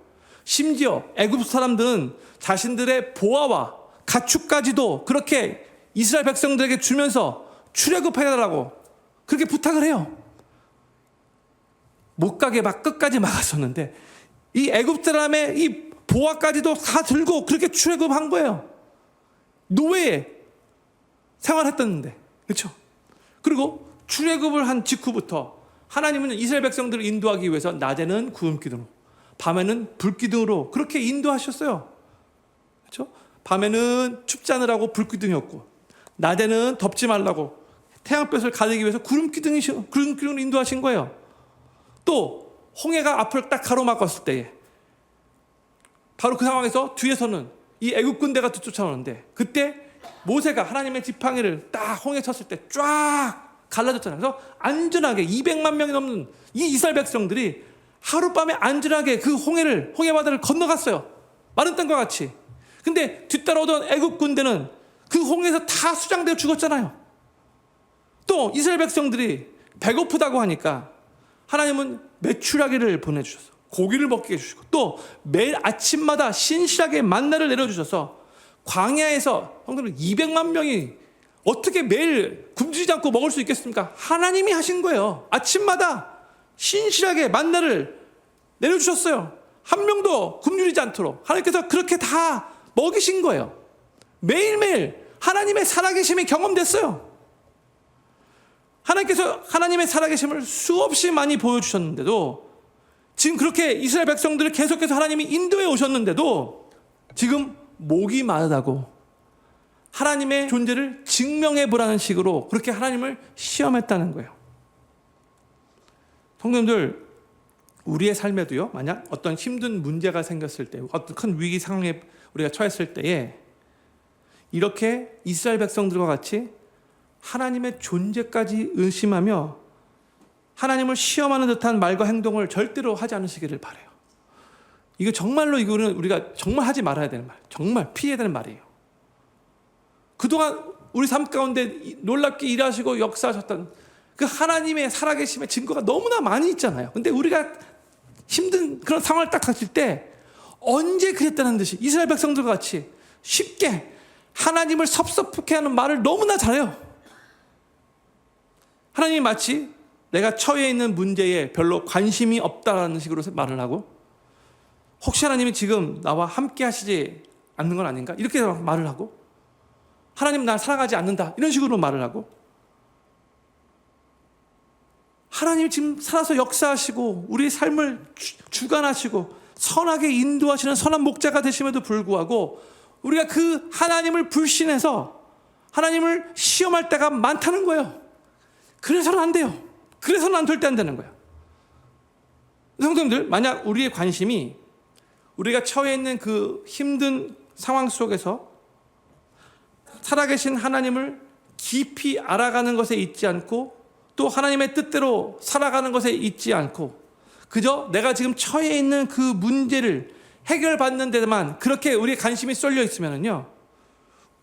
심지어 애굽 사람들은 자신들의 보화와 가축까지도 그렇게 이스라엘 백성들에게 주면서 출애굽해달라고 그렇게 부탁을 해요. 못 가게 막 끝까지 막았었는데 이 애굽 사람의 이 보화까지도 다 들고 그렇게 출애굽한 거예요. 노예에 생활했었는데, 그렇죠? 그리고 출애굽을 한 직후부터 하나님은 이스라엘 백성들을 인도하기 위해서 낮에는 구름기둥으로, 밤에는 불기둥으로 그렇게 인도하셨어요. 그렇죠? 밤에는 춥지 않으라고 불기둥이었고, 낮에는 덥지 말라고 태양볕을 가리기 위해서 구름기둥으로 인도하신 거예요. 또 홍해가 앞을 딱 가로막았을 때에 바로 그 상황에서 뒤에서는 이 애굽 군대가 쫓아오는데, 그때 모세가 하나님의 지팡이를 딱 홍해 쳤을 때 쫙 갈라졌잖아요. 그래서 안전하게 200만 명이 넘는 이 이스라엘 백성들이 하룻밤에 안전하게 그 홍해 바다를 건너갔어요. 마른 땅과 같이. 근데 뒤따라오던 애굽 군대는 그 홍해에서 다 수장되어 죽었잖아요. 또 이스라엘 백성들이 배고프다고 하니까 하나님은 메추라기를 보내주셔서 고기를 먹게 해주시고, 또 매일 아침마다 신실하게 만나를 내려주셔서 광야에서 형들은 200만 명이 어떻게 매일 굶주리지 않고 먹을 수 있겠습니까? 하나님이 하신 거예요. 아침마다 신실하게 만나를 내려주셨어요. 한 명도 굶주리지 않도록 하나님께서 그렇게 다 먹이신 거예요. 매일매일 하나님의 살아계심이 경험됐어요. 하나님께서 하나님의 살아계심을 수없이 많이 보여주셨는데도, 지금 그렇게 이스라엘 백성들을 계속해서 하나님이 인도해 오셨는데도 지금 목이 마르다고 하나님의 존재를 증명해 보라는 식으로 그렇게 하나님을 시험했다는 거예요. 성도님들, 우리의 삶에도요, 만약 어떤 힘든 문제가 생겼을 때, 어떤 큰 위기 상황에 우리가 처했을 때에 이렇게 이스라엘 백성들과 같이 하나님의 존재까지 의심하며 하나님을 시험하는 듯한 말과 행동을 절대로 하지 않으시기를 바라요. 이거 정말로 이거는 우리가 정말 하지 말아야 되는 말, 정말 피해야 되는 말이에요. 그동안 우리 삶 가운데 놀랍게 일하시고 역사하셨던 그 하나님의 살아계심의 증거가 너무나 많이 있잖아요. 근데 우리가 힘든 그런 상황을 딱 닥칠 때 언제 그랬다는 듯이 이스라엘 백성들과 같이 쉽게 하나님을 섭섭하게 하는 말을 너무나 잘해요. 하나님이 마치 내가 처해 있는 문제에 별로 관심이 없다라는 식으로 말을 하고, 혹시 하나님이 지금 나와 함께 하시지 않는 건 아닌가? 이렇게 말을 하고, 하나님 날 사랑하지 않는다 이런 식으로 말을 하고, 하나님이 지금 살아서 역사하시고 우리의 삶을 주관하시고 선하게 인도하시는 선한 목자가 되심에도 불구하고 우리가 그 하나님을 불신해서 하나님을 시험할 때가 많다는 거예요. 그래서는 안 돼요. 그래서는 안 절대 안 되는 거예요. 성도님들, 만약 우리의 관심이 우리가 처해 있는 그 힘든 상황 속에서 살아계신 하나님을 깊이 알아가는 것에 있지 않고, 또 하나님의 뜻대로 살아가는 것에 있지 않고, 그저 내가 지금 처해 있는 그 문제를 해결받는 데만 그렇게 우리의 관심이 쏠려 있으면요,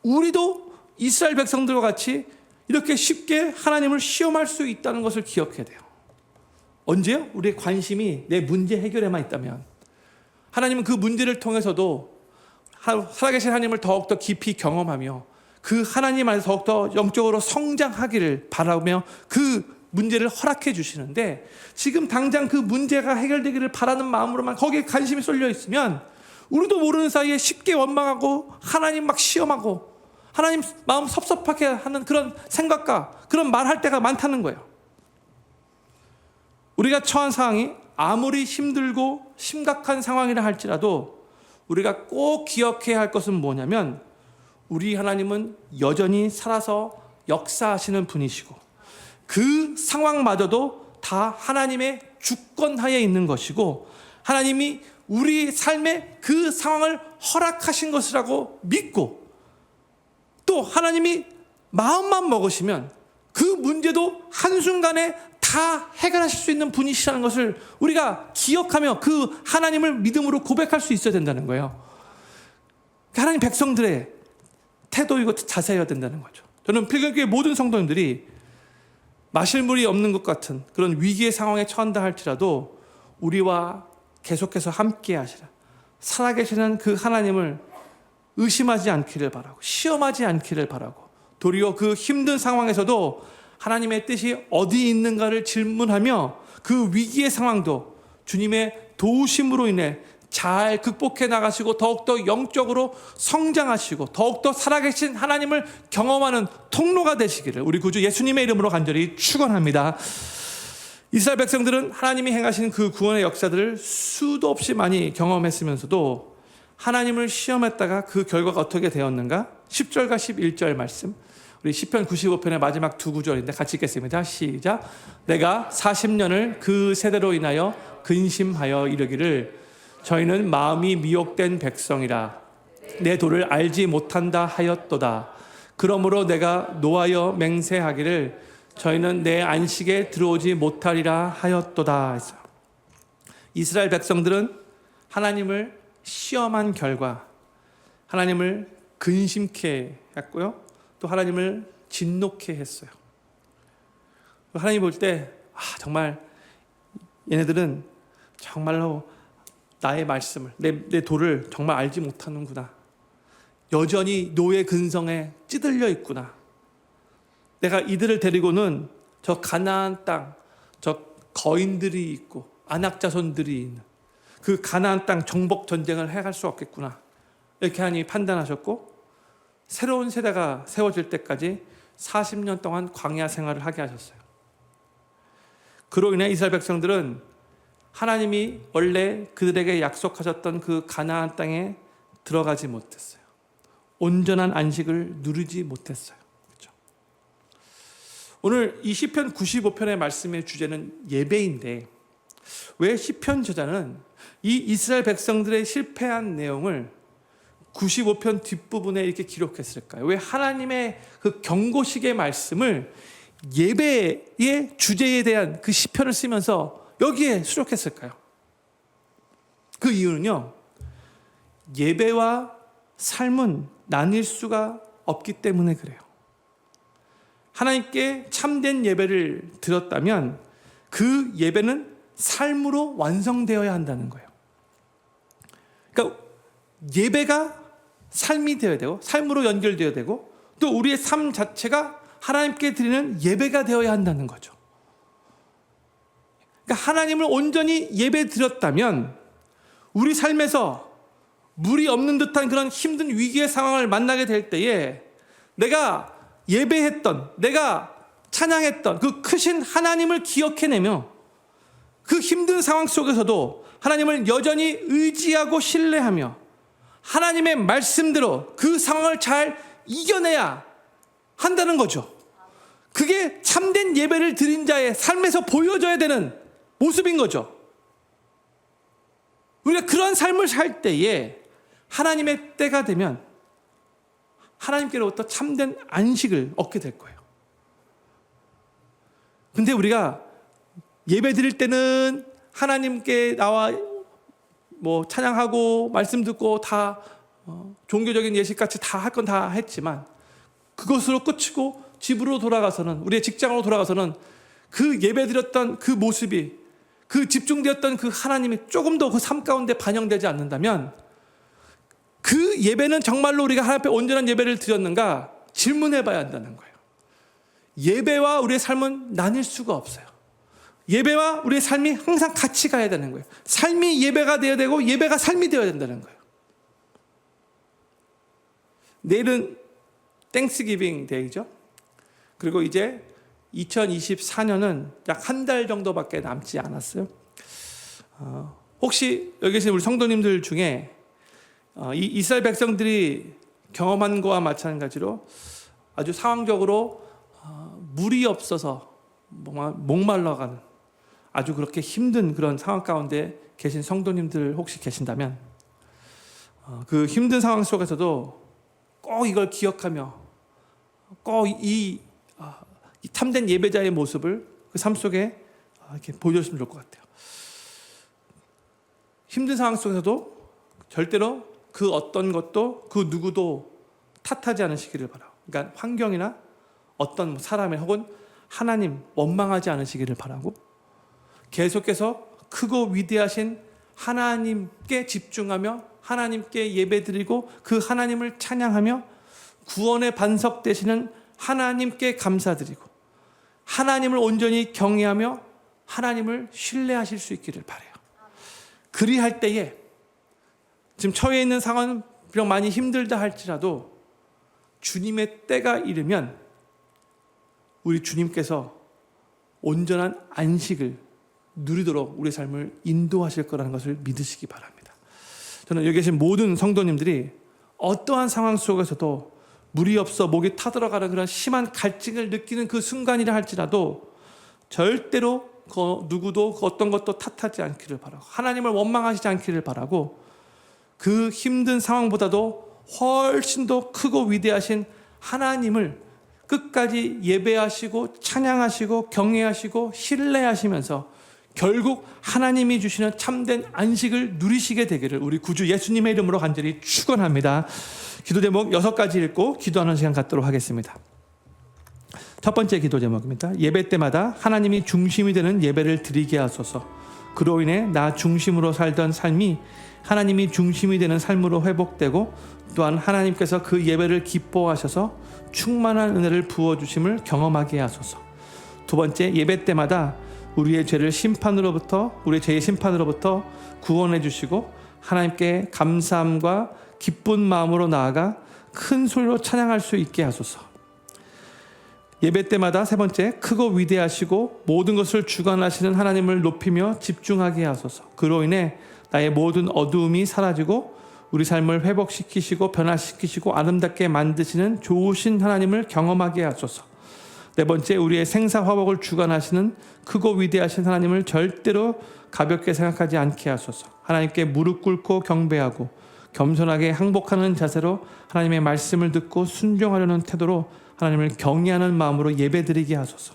우리도 이스라엘 백성들과 같이 이렇게 쉽게 하나님을 시험할 수 있다는 것을 기억해야 돼요. 언제요? 우리의 관심이 내 문제 해결에만 있다면. 하나님은 그 문제를 통해서도 살아계신 하나님을 더욱더 깊이 경험하며 그 하나님 안에서 더욱더 영적으로 성장하기를 바라며 그 문제를 허락해 주시는데, 지금 당장 그 문제가 해결되기를 바라는 마음으로만 거기에 관심이 쏠려 있으면 우리도 모르는 사이에 쉽게 원망하고 하나님 막 시험하고 하나님 마음 섭섭하게 하는 그런 생각과 그런 말할 때가 많다는 거예요. 우리가 처한 상황이 아무리 힘들고 심각한 상황이라 할지라도 우리가 꼭 기억해야 할 것은 뭐냐면, 우리 하나님은 여전히 살아서 역사하시는 분이시고 그 상황마저도 다 하나님의 주권하에 있는 것이고, 하나님이 우리 삶에 그 상황을 허락하신 것이라고 믿고, 또 하나님이 마음만 먹으시면 그 문제도 한순간에 다 해결하실 수 있는 분이시라는 것을 우리가 기억하며 그 하나님을 믿음으로 고백할 수 있어야 된다는 거예요. 하나님 백성들의 태도이고 자세여야 된다는 거죠. 저는 필경교회 모든 성도님들이 마실 물이 없는 것 같은 그런 위기의 상황에 처한다 할지라도 우리와 계속해서 함께 하시라, 살아계시는 그 하나님을 의심하지 않기를 바라고 시험하지 않기를 바라고, 도리어 그 힘든 상황에서도 하나님의 뜻이 어디 있는가를 질문하며 그 위기의 상황도 주님의 도우심으로 인해 잘 극복해 나가시고 더욱더 영적으로 성장하시고 더욱더 살아계신 하나님을 경험하는 통로가 되시기를 우리 구주 예수님의 이름으로 간절히 축원합니다. 이스라엘 백성들은 하나님이 행하신 그 구원의 역사들을 수도 없이 많이 경험했으면서도 하나님을 시험했다가 그 결과가 어떻게 되었는가? 10절과 11절 말씀, 우리 시편 95편의 마지막 두 구절인데 같이 읽겠습니다. 시작. 내가 40년을 그 세대로 인하여 근심하여 이르기를 저희는 마음이 미혹된 백성이라 내 도를 알지 못한다 하였도다. 그러므로 내가 노하여 맹세하기를 저희는 내 안식에 들어오지 못하리라 하였도다 했어요. 이스라엘 백성들은 하나님을 시험한 결과 하나님을 근심케 했고요, 또 하나님을 진노케 했어요. 하나님 볼 때 정말 얘네들은 정말로 나의 말씀을, 내 도를 정말 알지 못하는구나. 여전히 노예 근성에 찌들려 있구나. 내가 이들을 데리고는 저 가나안 땅, 저 거인들이 있고 안악자손들이 있는 그 가나안 땅 정복 전쟁을 해갈 수 없겠구나. 이렇게 하나님이 판단하셨고 새로운 세대가 세워질 때까지 40년 동안 광야 생활을 하게 하셨어요. 그로 인해 이스라엘 백성들은 하나님이 원래 그들에게 약속하셨던 그 가나안 땅에 들어가지 못했어요. 온전한 안식을 누리지 못했어요. 그렇죠? 오늘 이 시편 95편의 말씀의 주제는 예배인데 왜 시편 저자는 이 이스라엘 백성들의 실패한 내용을 95편 뒷부분에 이렇게 기록했을까요? 왜 하나님의 그 경고식의 말씀을 예배의 주제에 대한 그 시편을 쓰면서 여기에 수록했을까요? 그 이유는요, 예배와 삶은 나뉠 수가 없기 때문에 그래요. 하나님께 참된 예배를 드렸다면 그 예배는 삶으로 완성되어야 한다는 거예요. 그러니까 예배가 삶이 되어야 되고 삶으로 연결되어야 되고 또 우리의 삶 자체가 하나님께 드리는 예배가 되어야 한다는 거죠. 그러니까 하나님을 온전히 예배 드렸다면 우리 삶에서 물이 없는 듯한 그런 힘든 위기의 상황을 만나게 될 때에 내가 예배했던, 내가 찬양했던 그 크신 하나님을 기억해내며 그 힘든 상황 속에서도 하나님을 여전히 의지하고 신뢰하며 하나님의 말씀대로 그 상황을 잘 이겨내야 한다는 거죠. 그게 참된 예배를 드린 자의 삶에서 보여져야 되는 모습인 거죠. 우리가 그런 삶을 살 때에 하나님의 때가 되면 하나님께로부터 참된 안식을 얻게 될 거예요. 근데 우리가 예배 드릴 때는 하나님께 나와 찬양하고 말씀 듣고 다 종교적인 예식같이 다 할 건 다 했지만 그것으로 끝이고 집으로 돌아가서는, 우리의 직장으로 돌아가서는 그 예배 드렸던 그 모습이, 그 집중되었던 그 하나님이 조금 더 그 삶 가운데 반영되지 않는다면 그 예배는 정말로 우리가 하나님 앞에 온전한 예배를 드렸는가 질문해 봐야 한다는 거예요. 예배와 우리의 삶은 나뉠 수가 없어요. 예배와 우리의 삶이 항상 같이 가야 되는 거예요. 삶이 예배가 되어야 되고 예배가 삶이 되어야 된다는 거예요. 내일은 땡스기빙 데이죠. 그리고 이제 2024년은 약 한 달 정도밖에 남지 않았어요. 혹시 여기 계신 우리 성도님들 중에 이 이스라엘 백성들이 경험한 거와 마찬가지로 아주 상황적으로 물이 없어서 목말라가는 아주 그렇게 힘든 그런 상황 가운데 계신 성도님들 혹시 계신다면 그 힘든 상황 속에서도 꼭 이걸 기억하며 꼭 이 참된 예배자의 모습을 그 삶 속에 이렇게 보여줬으면 좋을 것 같아요. 힘든 상황 속에서도 절대로 그 어떤 것도 그 누구도 탓하지 않으시기를 바라고, 그러니까 환경이나 어떤 사람의 혹은 하나님 원망하지 않으시기를 바라고 계속해서 크고 위대하신 하나님께 집중하며 하나님께 예배드리고 그 하나님을 찬양하며 구원의 반석 되시는 하나님께 감사드리고 하나님을 온전히 경외하며 하나님을 신뢰하실 수 있기를 바라요. 그리할 때에 지금 처해 있는 상황은 비록 많이 힘들다 할지라도 주님의 때가 이르면 우리 주님께서 온전한 안식을 누리도록 우리 삶을 인도하실 거라는 것을 믿으시기 바랍니다. 저는 여기 계신 모든 성도님들이 어떠한 상황 속에서도 물이 없어 목이 타들어가는 그런 심한 갈증을 느끼는 그 순간이라 할지라도 절대로 누구도 어떤 것도 탓하지 않기를 바라고, 하나님을 원망하시지 않기를 바라고, 그 힘든 상황보다도 훨씬 더 크고 위대하신 하나님을 끝까지 예배하시고 찬양하시고 경외하시고 신뢰하시면서 결국 하나님이 주시는 참된 안식을 누리시게 되기를 우리 구주 예수님의 이름으로 간절히 축원합니다. 기도 제목 6가지 읽고 기도하는 시간 갖도록 하겠습니다. 첫 번째 기도 제목입니다. 예배 때마다 하나님이 중심이 되는 예배를 드리게 하소서. 그로 인해 나 중심으로 살던 삶이 하나님이 중심이 되는 삶으로 회복되고, 또한 하나님께서 그 예배를 기뻐하셔서 충만한 은혜를 부어주심을 경험하게 하소서. 두 번째, 예배 때마다 우리의 죄의 심판으로부터 구원해 주시고 하나님께 감사함과 기쁜 마음으로 나아가 큰 소리로 찬양할 수 있게 하소서. 예배 때마다 세 번째, 크고 위대하시고 모든 것을 주관하시는 하나님을 높이며 집중하게 하소서. 그로 인해 나의 모든 어두움이 사라지고 우리 삶을 회복시키시고 변화시키시고 아름답게 만드시는 좋으신 하나님을 경험하게 하소서. 네 번째, 우리의 생사화복을 주관하시는 크고 위대하신 하나님을 절대로 가볍게 생각하지 않게 하소서. 하나님께 무릎 꿇고 경배하고 겸손하게 항복하는 자세로 하나님의 말씀을 듣고 순종하려는 태도로 하나님을 경외하는 마음으로 예배드리게 하소서.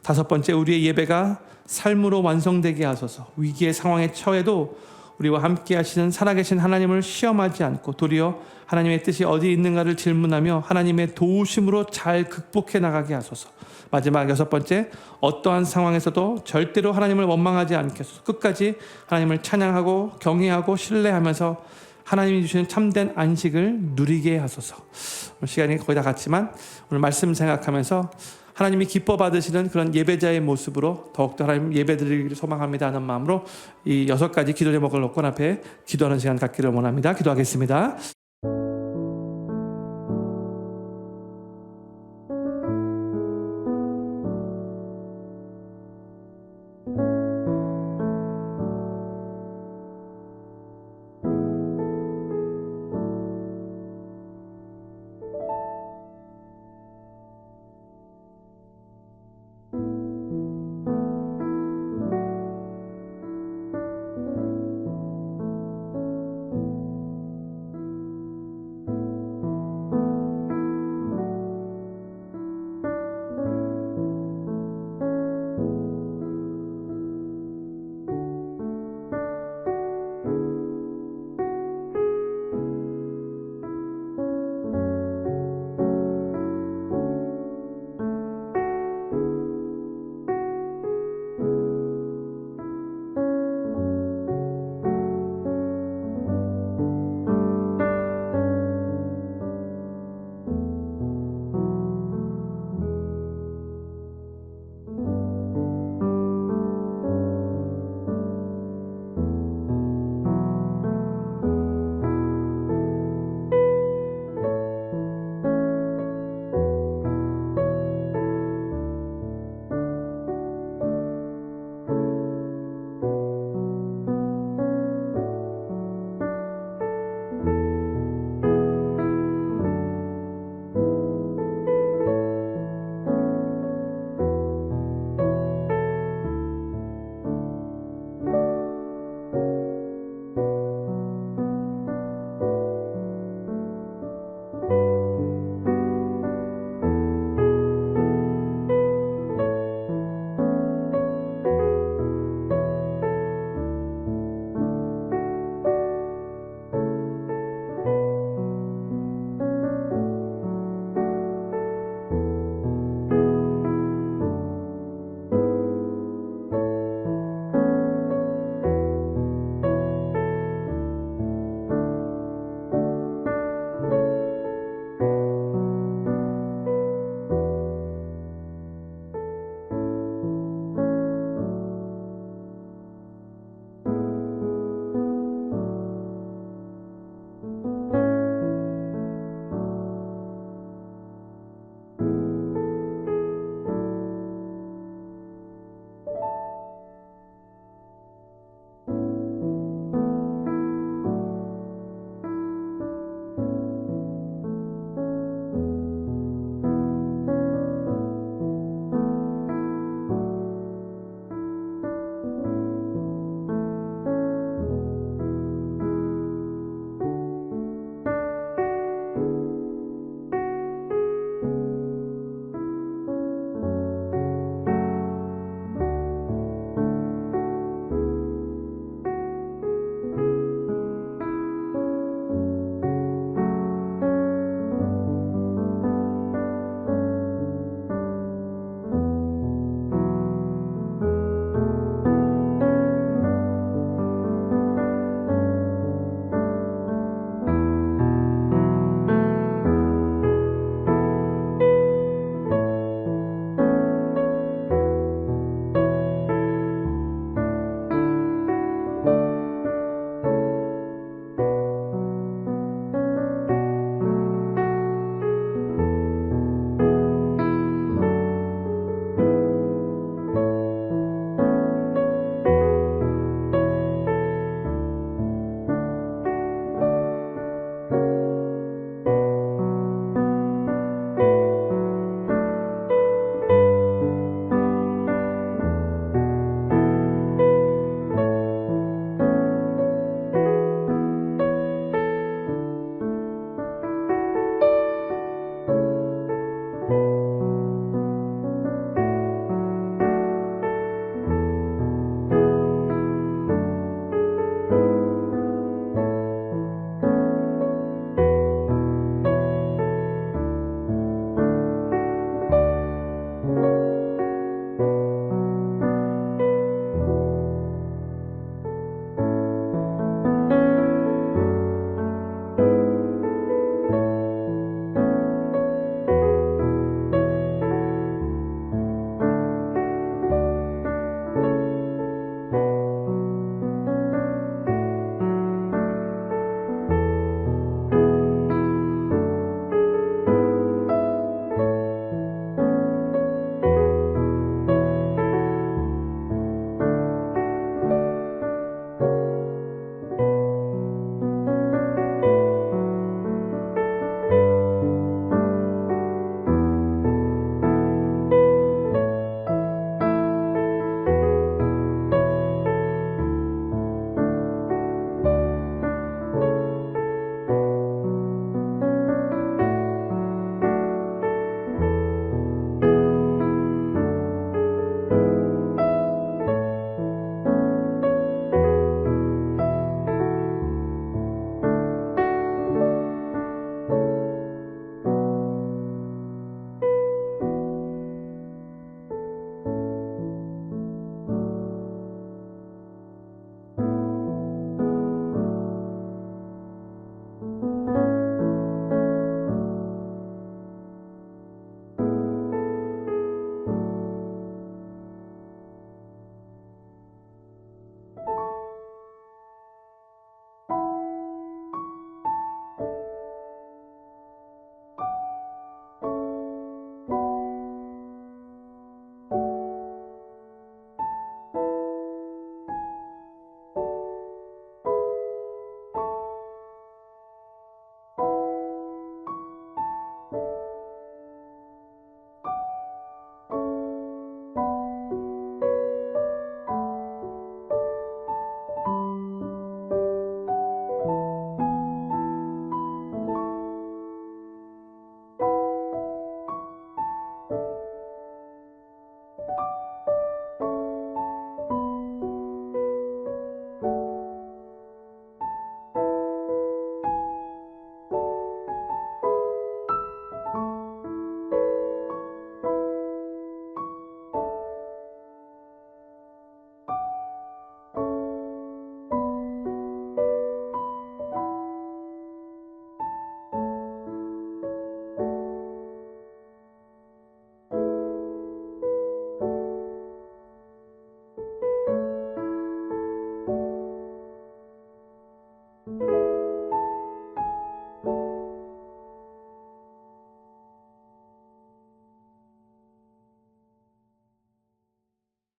다섯 번째, 우리의 예배가 삶으로 완성되게 하소서. 위기의 상황에 처해도 우리와 함께 하시는 살아계신 하나님을 시험하지 않고 도리어 하나님의 뜻이 어디 있는가를 질문하며 하나님의 도우심으로 잘 극복해 나가게 하소서. 마지막 여섯 번째, 어떠한 상황에서도 절대로 하나님을 원망하지 않게 하소서. 끝까지 하나님을 찬양하고 경외하고 신뢰하면서 하나님이 주시는 참된 안식을 누리게 하소서. 오늘 시간이 거의 다 갔지만 오늘 말씀 생각하면서 하나님이 기뻐 받으시는 그런 예배자의 모습으로 더욱더 하나님 예배드리기를 소망합니다 하는 마음으로 이 6가지 기도 제목을 놓고 앞에 기도하는 시간 갖기를 원합니다. 기도하겠습니다.